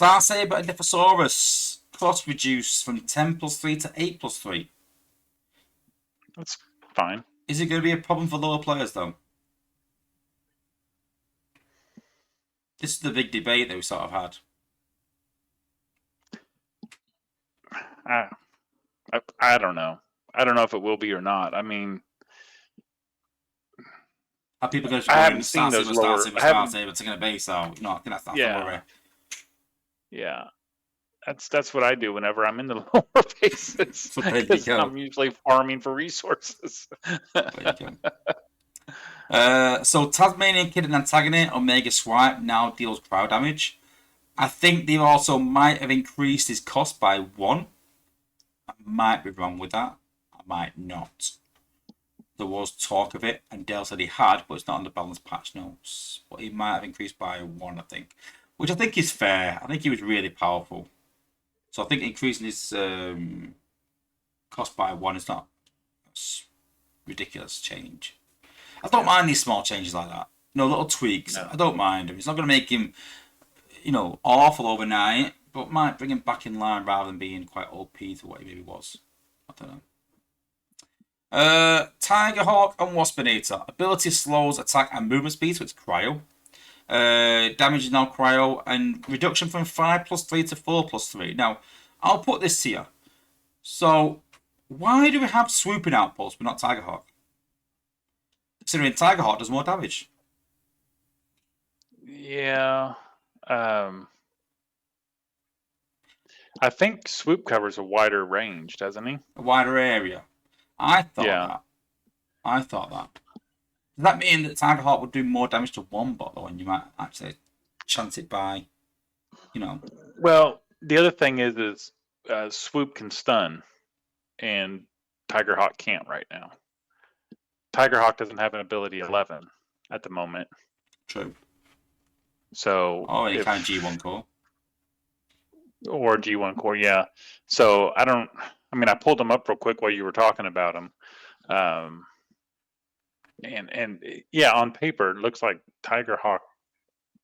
Star Saber and Dilophosaurus cost reduced from 10+3 to 8+3. That's fine. Is it going to be a problem for lower players, though? This is the big debate that we sort of had. I don't know. I don't know if it will be or not. I mean, Are people going to I go haven't in seen those Star lower. Saber taking a base out? No, I think that's the worry. Yeah. That's what I do whenever I'm in the lower bases. Because I'm usually farming for resources. There you go. So Tasmanian Kid and Antagonist Omega Swipe now deals crowd damage. I think they also might have increased his cost by 1. I might be wrong with that. I might not. There was talk of it, and Dale said he had, but it's not on the balance patch notes. But he might have increased by 1, I think. Which I think is fair. I think he was really powerful. So I think increasing his cost by 1 is not a ridiculous change. I don't mind these small changes like that. Little tweaks. No. I don't mind him. It's not going to make him, awful overnight, but might bring him back in line rather than being quite OP to what he maybe was. I don't know. Tiger Hawk and Waspinator. Ability slows attack and movement speed, so it's cryo. Damage is now cryo, and reduction from 5+3 to 4+3. Now, I'll put this here. So, why do we have swooping outposts but not Tiger Hawk? Considering Tiger Hawk does more damage. Yeah. I think Swoop covers a wider range, doesn't he? A wider area. I thought that. Does that mean that Tiger Hawk would do more damage to one bot though, and you might actually chance it by, Well, the other thing is Swoop can stun, and Tiger Hawk can't right now. Tiger Hawk doesn't have an ability 11 at the moment. True. So. Oh, any kind of G1 core. Or G1 core, yeah. So I pulled them up real quick while you were talking about them. And yeah, on paper, it looks like Tiger Hawk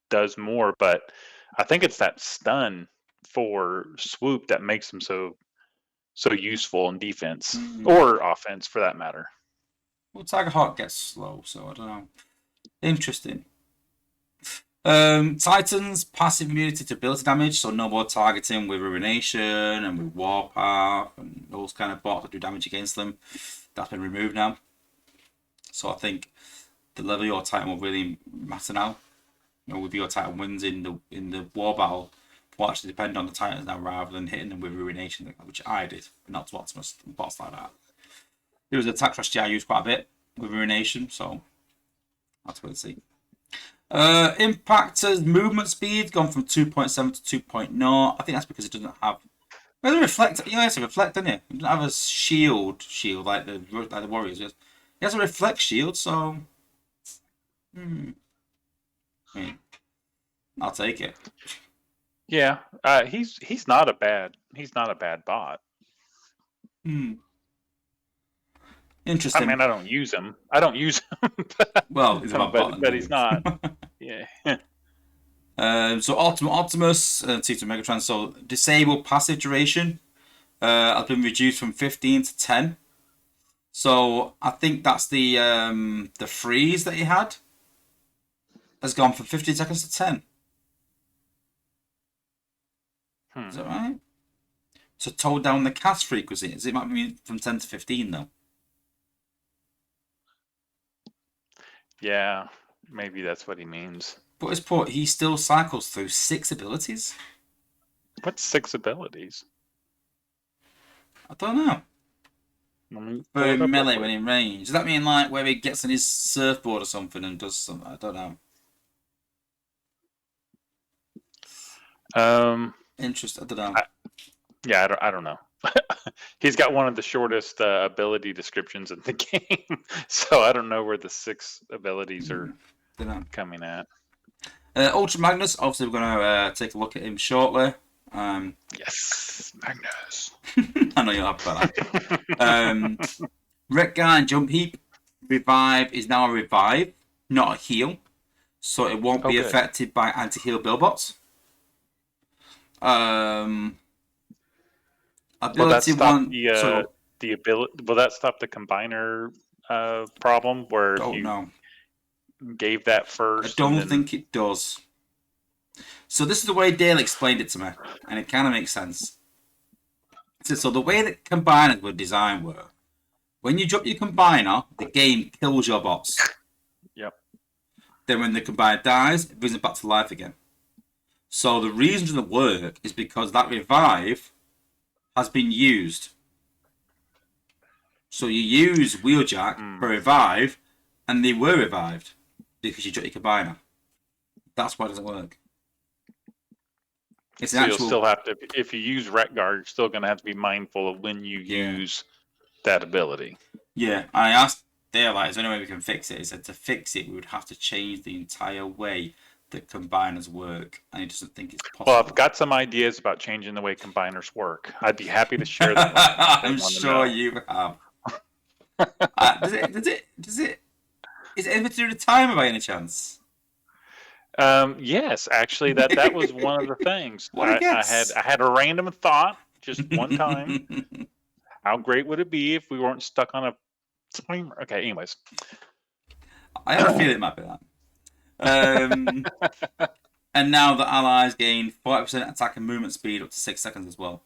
does more, but I think it's that stun for Swoop that makes him so useful in defense or offense for that matter. Well, Tiger Hawk gets slow, so I don't know. Interesting. Titans, passive immunity to ability damage, so no more targeting with Ruination and with Warpath and those kind of bots that do damage against them. That's been removed now. So I think the level of your Titan will really matter now. With your Titan wins in the war battle, will actually depend on the Titans now rather than hitting them with Ruination, which I did, but not to Optimus and bots like that. It was an attack strategy I used quite a bit with Ruination, so that's what we'll see. Impactor's movement speed gone from 2.7 to 2.0. I think that's because it doesn't have. Well, the reflect. It has a reflect, doesn't it? It doesn't have a shield like the Warriors. It has a reflect shield, so. I'll take it. Yeah, he's not a bad bot. Interesting. I don't use him. Well, he's about but he's not. Yeah. So Ultimate Optimus, T2 Megatron. So disable passive duration has been reduced from 15 to 10. So I think that's the freeze that he had has gone from 15 seconds to 10. Is that right? So tone down the cast frequency. It might be from 10 to 15 though. Yeah, maybe that's what he means. But his point, he still cycles through 6 abilities. What's 6 abilities? I don't know. For melee when in range. Does that mean like where he gets on his surfboard or something and does something? I don't know. Interesting. I don't know. I don't know. He's got one of the shortest ability descriptions in the game, so I don't know where the 6 abilities are coming at. Ultra Magnus, obviously we're going to take a look at him shortly. Yes, Magnus. I know you'll have that. Wreck Guy and Jump Heap Revive is now a revive, not a heal, so it won't be affected by anti-heal Billbots. Um, Will that ability stop one. So the ability? Will that stop the combiner problem where if don't you know. gave that I first and don't then think it does. So this is the way Dale explained it to me, and it kind of makes sense. So the way that combiners were designed were, when you drop your combiner, the game kills your bots. yep. Then when the combiner dies, it brings it back to life again. So the reason it doesn't work is because that revive has been used. So you use Wheeljack for revive, and they were revived because you dropped your combiner. That's why it doesn't work. It's an So you'll actual. still have to, if you use Ret Guard, you're still going to have to be mindful of when you use that ability. Yeah, I asked Dale, like, is there any way we can fix it? He said to fix it, we would have to change the entire way that combiners work, and he doesn't think it's possible. Well, I've got some ideas about changing the way combiners work. I'd be happy to share them with you. I'm sure you have. Does it? Is it anything to do with the timer by any chance? Yes, actually, that was one of the things. What a I guess! had a random thought just one time. How great would it be if we weren't stuck on a timer? Okay, anyways. I have a feeling it might be that. And now the allies gain 40% attack and movement speed up to 6 seconds as well.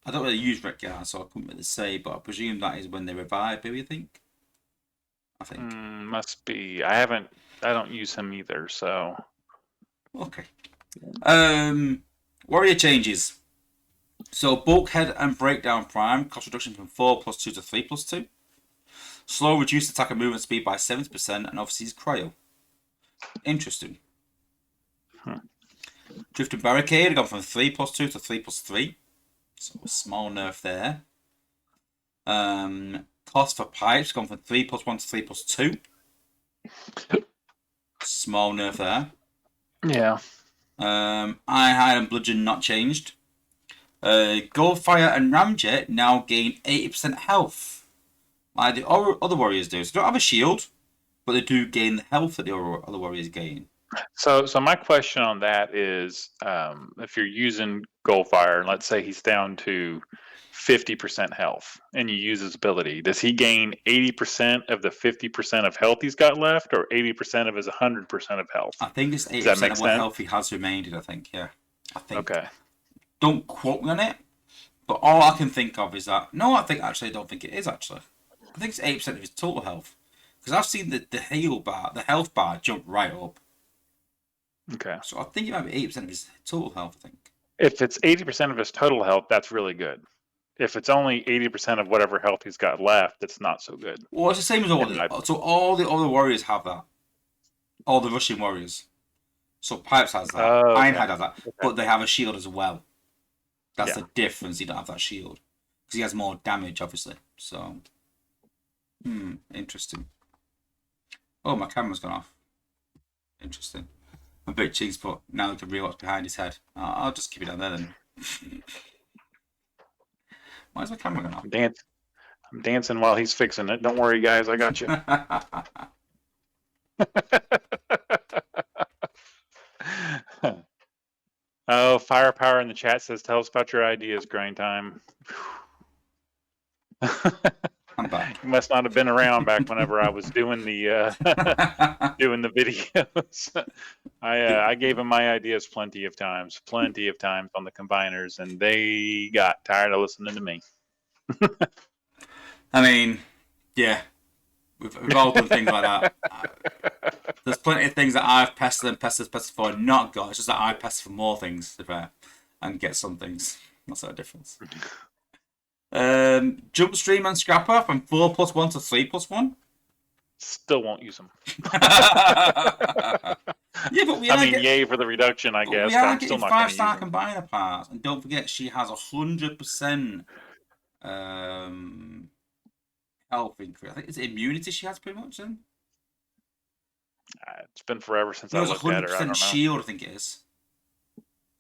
I don't really use Retgar, so I couldn't really say, but I presume that is when they revive, maybe you think? I think. Must be. I don't use him either, so. Okay. Warrior changes. So Bulkhead and Breakdown Prime cost reduction from 4+2 to 3+2. Slow reduced attack and movement speed by 70%, and obviously is cryo. Interesting. Drift and Barricade have gone from 3+2 to 3+3. So a small nerf there. Cost for Pipes gone from 3+1 to 3+2. Small nerf there. Yeah. Ironhide and Bludgeon not changed. Goldfire and Ramjet now gain 80% health, like the other warriors do. So they don't have a shield, but they do gain the health that the other warriors gain. So my question on that is, if you're using Goldfire, and let's say he's down to 50% health, and you use his ability, does he gain 80% of the 50% of health he's got left, or 80% of his 100% of health? I think it's 80% of what health he has remaining. I think, yeah. I think. Okay. Don't quote me on it, but all I can think of is that. No, I don't think it is actually. I think it's 80% of his total health, because I've seen the health bar jump right up. Okay. So I think it might be 80% of his total health, I think. If it's 80% of his total health, that's really good. If it's only 80% of whatever health he's got left, it's not so good. Well, it's the same as all the other warriors have that. All the Russian warriors. So Pipes has that. Okay. Ironhide has that. Okay. But they have a shield as well. That's the difference. He don't have that shield. Because he has more damage, obviously. So, interesting. Oh, my camera's gone off. Interesting. I'm a bit cheeks, but now we can read what's behind his head. I'll just keep it down there then. Why is my camera going off? I'm dancing while he's fixing it. Don't worry, guys. I got you. Oh, Firepower in the chat says, tell us about your ideas, Grind Time. I'm back. You must not have been around back whenever I was doing the doing the videos. I gave them my ideas plenty of times on the combiners, and they got tired of listening to me. I mean, yeah, we've all done things like that. There's plenty of things that I've pestered and pestered for and not got. It's just that I pester for more things, to be fair, and get some things. That's the difference. Jump Stream and Scrapper from 4+1 to 3+1. Still won't use them. Yeah, but yay for the reduction, I guess. We are getting 5-star combiner parts, and don't forget she has 100% health increase. I think it's immunity she has pretty much. Then it's been forever since I looked at her. I don't know. Shield, I think it is.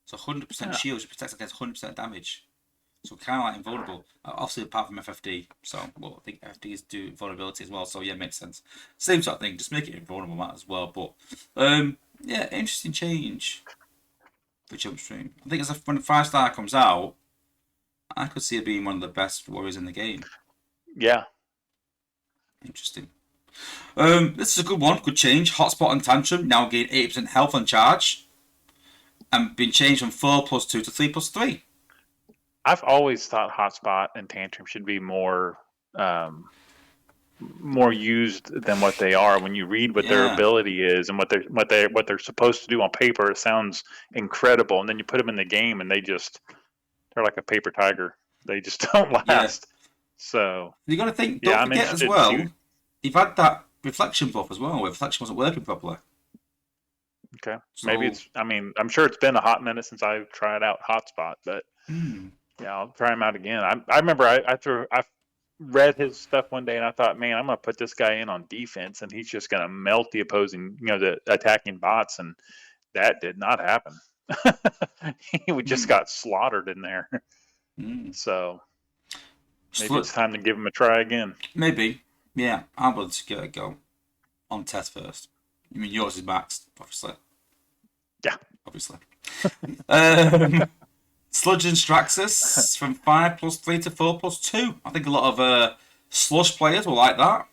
So 100% shield. She protects against 100% damage. So kind of like invulnerable. Obviously, apart from FFD. So, well, I think FFDs do vulnerability as well. So, yeah, makes sense. Same sort of thing. Just make it invulnerable, Matt, as well. But, yeah, interesting change. for Jump Stream. I think when the 5-star comes out, I could see it being one of the best warriors in the game. Yeah. Interesting. This is a good one. Good change. Hotspot and Tantrum now gain 80% health on charge, and been changed from 4+2 to 3+3. I've always thought Hotspot and Tantrum should be more more used than what they are. When you read what their ability is and what they're supposed to do on paper, it sounds incredible. And then you put them in the game, and they're like a paper tiger. They just don't last. Yeah. So you got to think. Don't forget as well. You've had that reflection buff as well, where reflection wasn't working properly. Okay, so, maybe it's. I mean, I'm sure it's been a hot minute since I've tried out Hotspot, but yeah, I'll try him out again. I remember I read his stuff one day, and I thought, man, I'm gonna put this guy in on defense, and he's just gonna melt the opposing, the attacking bots, and that did not happen. He just got slaughtered in there. So maybe it's time to give him a try again. Maybe, yeah. I'm willing to give it a go on test first. I mean, yours is maxed, obviously. Yeah, obviously. Sludge and Straxus from 5+3 to 4+2. I think a lot of Slush players will like that.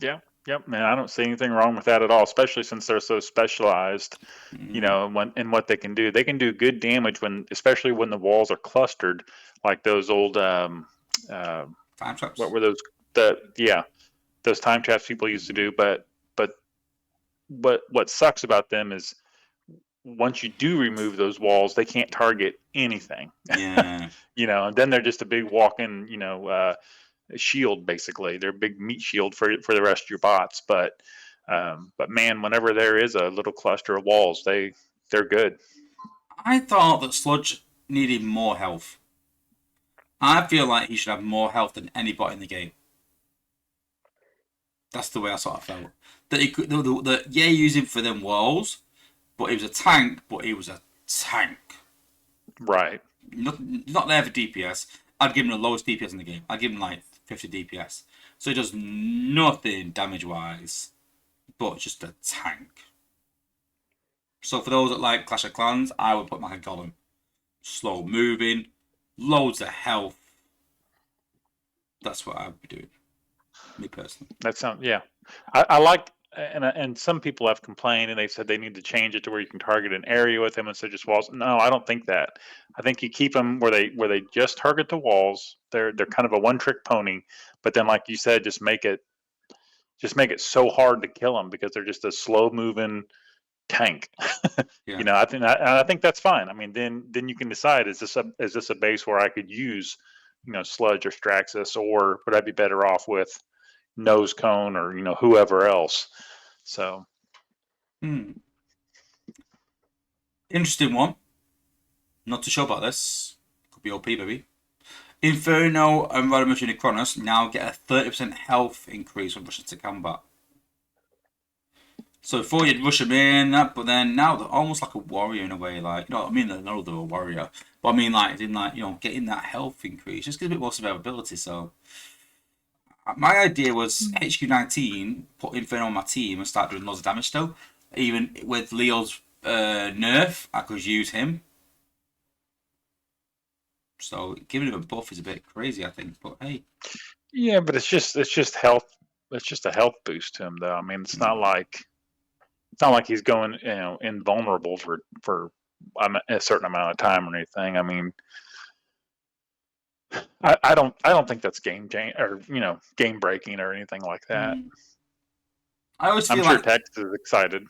Yeah, yep, man. I don't see anything wrong with that at all, especially since they're so specialized, in what they can do. They can do good damage especially when the walls are clustered, like those old time traps. What were those? Those time traps people used to do. But what sucks about them is, once you do remove those walls, they can't target anything. Yeah. And then they're just a big walk-in, shield, basically. They're a big meat shield for the rest of your bots. But man, whenever there is a little cluster of walls, they're good. I thought that Sludge needed more health. I feel like he should have more health than any bot in the game. That's the way I sort of felt. That he could, use him for them walls, but he was a tank. Right. Not there for DPS. I'd give him the lowest DPS in the game. I'd give him like 50 DPS. So he does nothing damage-wise, but just a tank. So for those that like Clash of Clans, I would put him like a golem. Slow moving, loads of health. That's what I would be doing. Me personally. That sounds, yeah. I like, and some people have complained, and they said they need to change it to where you can target an area with him instead of just walls. No, I don't think that. I think you keep them where they just target the walls. They're kind of a one-trick pony, but then, like you said, just make it so hard to kill them because they're just a slow-moving tank. Yeah. I think that's fine. I mean, then you can decide, is this a base where I could use, Sludge or Straxus, or would I be better off with Nose Cone or whoever else? So interesting one. Not too sure about this. Could be OP, baby. Inferno and Rodimus Unicronus now get a 30% health increase when rushing to combat. So before you'd rush them in, but then now they're almost like a warrior in a way. Like, I mean, they're not a warrior, but I mean, getting that health increase just gives a bit more survivability. So my idea was HQ19, put Inferno on my team and start doing loads of damage still. Even with Leo's nerf, I could use him. So giving him a buff is a bit crazy, I think. But hey. Yeah, but it's just health. It's just a health boost to him, though. I mean, it's not like he's going, invulnerable for a certain amount of time or anything. I mean, I don't think that's game breaking or anything like that. I'm sure Tex is excited.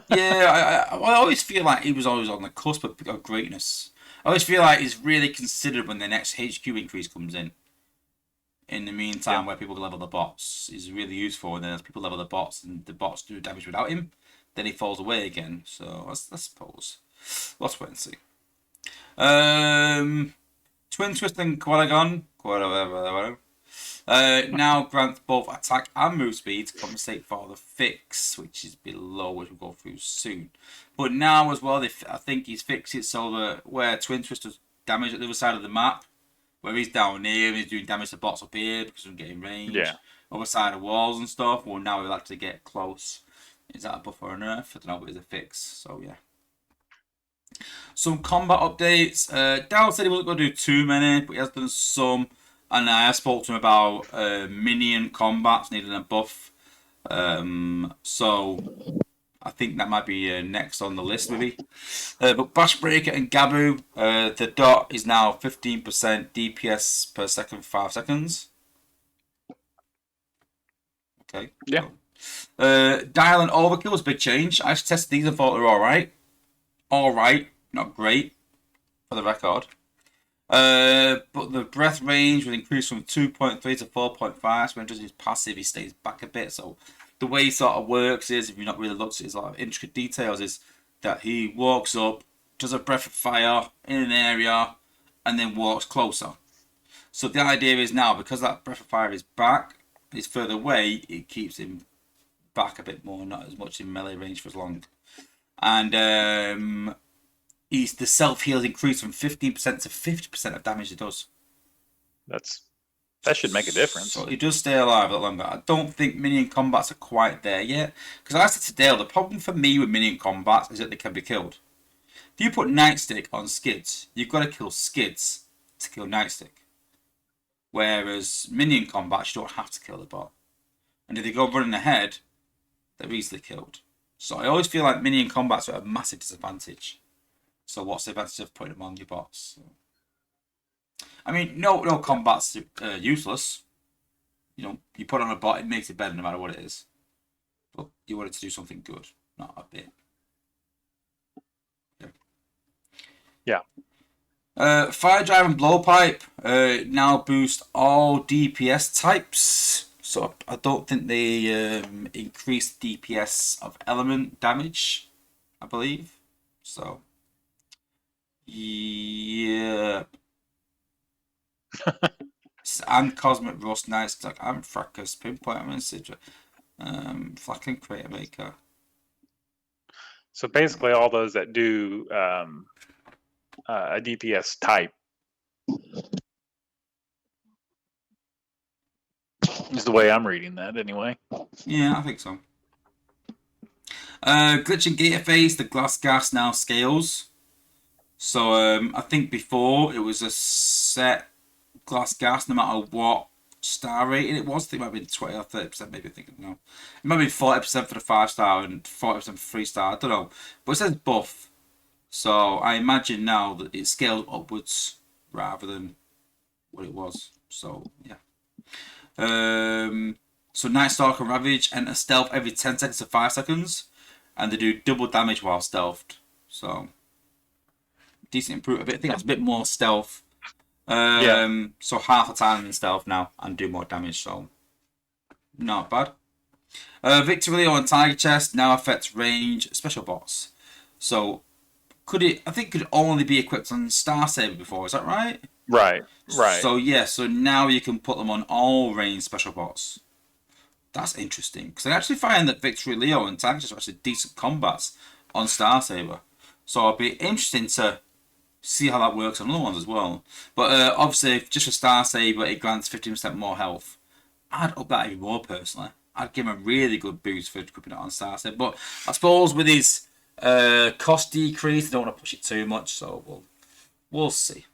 Yeah, I always feel like he was always on the cusp of greatness. I always feel like he's really considered when the next HQ increase comes in. In the meantime, where people level the bots, is really useful. And then as people level the bots and the bots do damage without him, then he falls away again. So I suppose. Let's wait and see. Twin Twist and Qualagon. Now grants both attack and move speed to compensate for the fix, which is below, which we'll go through soon. But now as well, I think he's fixed it so that where Twin Twist does damage at the other side of the map, where he's down here and he's doing damage to bots up here because of getting range. Yeah. Other side of walls and stuff. Well, now he'll actually get close. Is that a buff or a nerf? I don't know, but it's a fix. So yeah. Some combat updates. Dal said he wasn't going to do too many, but he has done some. And I spoke to him about minion combats needing a buff. So I think that might be next on the list, maybe. But Bashbreaker and Gabu, the dot is now 15% DPS per second for 5 seconds. Okay. Yeah. Dial and Overkill was a big change. I actually tested these and thought they were alright. Alright, not great, for the record. But the breath range was increased from 2.3 to 4.5. So when he does his passive, he stays back a bit. So the way it sort of works is, if you've not really looked at his like intricate details, is that he walks up, does a breath of fire in an area, and then walks closer. So the idea is now, because that breath of fire is back, is further away, it keeps him back a bit more, not as much in melee range for as long. And the self heal is increased from 15% to 50% of damage it does. That should make a difference. So he does stay alive a lot longer. I don't think minion combats are quite there yet. Because I said to Dale, the problem for me with minion combats is that they can be killed. If you put Nightstick on skids, you've got to kill skids to kill Nightstick. Whereas minion combats, you don't have to kill the bot. And if they go running ahead, they're easily killed. So I always feel like minion combats are at a massive disadvantage. So what's the advantage of putting them on your bots? I mean, no combat's useless. You know, you put on a bot, it makes it better no matter what it is. But you want it to do something good, not a bit. Yeah. Fire Drive and Blowpipe now boost all DPS types. So I don't think they increased DPS of element damage, I believe. So, yeah. And Cosmic Rust, Night Stack, and Fracas, Pinpoint, Message, Flackling Creator Maker. So basically, all those that do a DPS type is the way I'm reading that, anyway. Yeah, I think so. Glitch and Gator Phase, the glass gas now scales. So I think before it was a set glass gas no matter what star rating it was. I think it might have been 20 or 30%, maybe. I think no. It might be 40% for the 5-star and 40% for 3-star. I don't know. But it says buff. So I imagine now that it scales upwards rather than what it was. So yeah. So Night Stalker and Ravage enter stealth every 10 seconds to 5 seconds. And they do double damage while stealthed. So decent improvement. I think that's a bit more stealth. So half the time in stealth now and do more damage, so not bad. Victory Leo and Tiger Chest now affects range special bots. So could it only be equipped on Star Saber before, is that right? Right. So yeah, so now you can put them on all range special bots. That's interesting, because I actually find that Victory Leo and Tiger Chest are actually decent combats on Star Saber. So it'll be interesting to see how that works on other ones as well. But obviously, just for Star Saber, it grants 15% more health. I'd up that even more personally. I'd give him a really good boost for equipping it on Star Saber. But I suppose with his cost decrease, I don't want to push it too much, so we'll see.